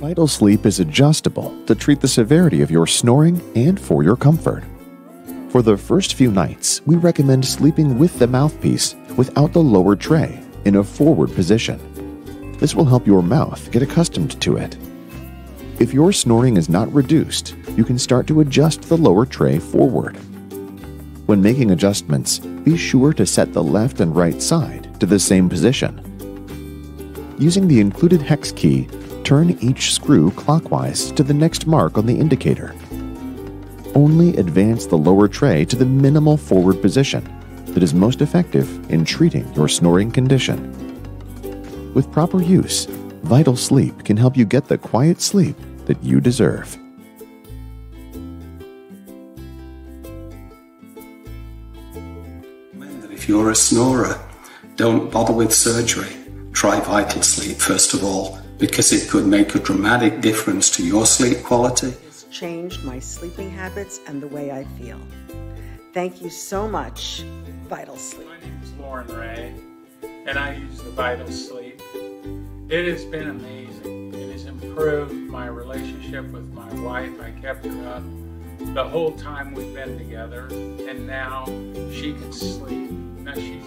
VitalSleep is adjustable to treat the severity of your snoring and for your comfort. For the first few nights, we recommend sleeping with the mouthpiece without the lower tray in a forward position. This will help your mouth get accustomed to it. If your snoring is not reduced, you can start to adjust the lower tray forward. When making adjustments, be sure to set the left and right side to the same position. Using the included hex key, turn each screw clockwise to the next mark on the indicator. Only advance the lower tray to the minimal forward position that is most effective in treating your snoring condition. With proper use, VitalSleep can help you get the quiet sleep that you deserve. If you're a snorer, don't bother with surgery. Try VitalSleep first of all, because it could make a dramatic difference to your sleep quality. It's changed my sleeping habits and the way I feel. Thank you so much, VitalSleep. My name is Lauren Ray, and I use the VitalSleep. It has been amazing. It has improved my relationship with my wife. I kept her up the whole time we've been together, and now she can sleep. Now she's